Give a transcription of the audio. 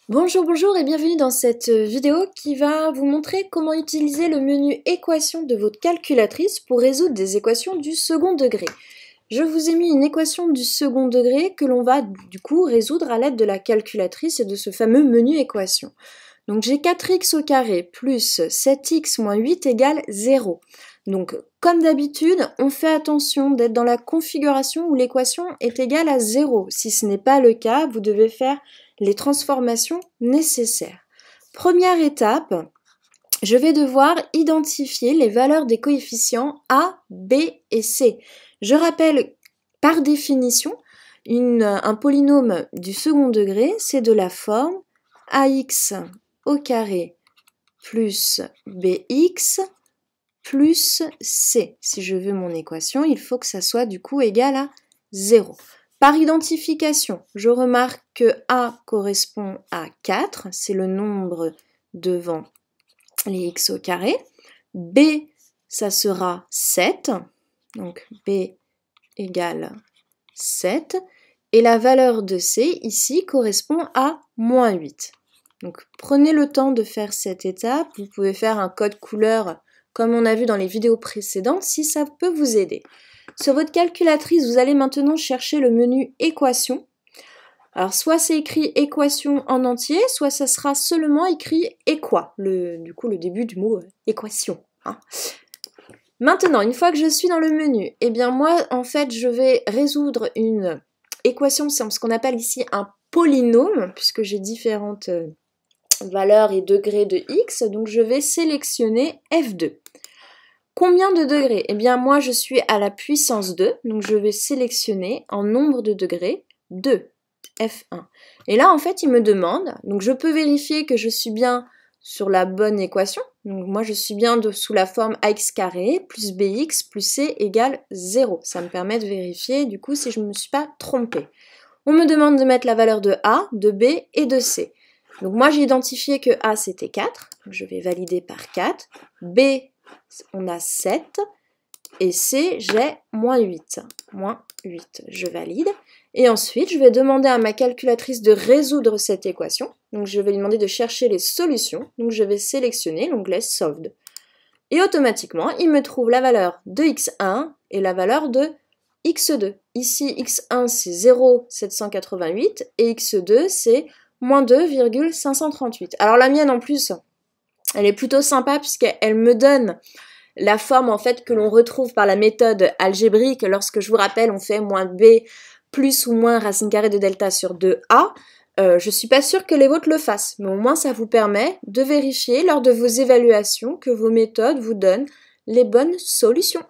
Bonjour et bienvenue dans cette vidéo qui va vous montrer comment utiliser le menu équation de votre calculatrice pour résoudre des équations du second degré. Je vous ai mis une équation du second degré que l'on va du coup résoudre à l'aide de la calculatrice et de ce fameux menu équation. Donc j'ai 4x au carré plus 7x moins 8 égale 0. Donc comme d'habitude, on fait attention d'être dans la configuration où l'équation est égale à 0. Si ce n'est pas le cas, vous devez faire les transformations nécessaires. Première étape, je vais devoir identifier les valeurs des coefficients A, B et C. Je rappelle, par définition, un polynôme du second degré, c'est de la forme ax au carré plus bx plus c. Si je veux mon équation, il faut que ça soit du coup égal à 0. Par identification, je remarque que A correspond à 4, c'est le nombre devant les x au carré. B, ça sera 7, donc B égale 7. Et la valeur de C, ici, correspond à moins 8. Donc prenez le temps de faire cette étape. Vous pouvez faire un code couleur comme on a vu dans les vidéos précédentes si ça peut vous aider. Sur votre calculatrice, vous allez maintenant chercher le menu équation. Alors soit c'est écrit équation en entier, soit ça sera seulement écrit équoi, du coup le début du mot équation. Maintenant, une fois que je suis dans le menu, eh bien moi en fait je vais résoudre une équation, c'est ce qu'on appelle ici un polynôme, puisque j'ai différentes valeurs et degrés de x, donc je vais sélectionner F2. Combien de degrés? Eh bien moi je suis à la puissance 2, donc je vais sélectionner en nombre de degrés 2, F1. Et là en fait il me demande, donc je peux vérifier que je suis bien sur la bonne équation, donc moi je suis bien sous la forme ax carré plus bx plus c égale 0. Ça me permet de vérifier du coup si je ne me suis pas trompée. On me demande de mettre la valeur de A, de B et de C. Donc moi j'ai identifié que A c'était 4, donc je vais valider par 4, B on a 7, et C, j'ai moins 8. Moins 8, je valide. Et ensuite, je vais demander à ma calculatrice de résoudre cette équation. Donc, je vais lui demander de chercher les solutions. Donc, je vais sélectionner l'onglet Solved. Et automatiquement, il me trouve la valeur de x1 et la valeur de x2. Ici, x1, c'est 0,788 et x2, c'est moins 2,538. Alors, la mienne, en plus, elle est plutôt sympa puisqu'elle me donne la forme en fait que l'on retrouve par la méthode algébrique lorsque, je vous rappelle, on fait moins b plus ou moins racine carrée de delta sur 2a. Je suis pas sûre que les vôtres le fassent, mais au moins ça vous permet de vérifier lors de vos évaluations que vos méthodes vous donnent les bonnes solutions.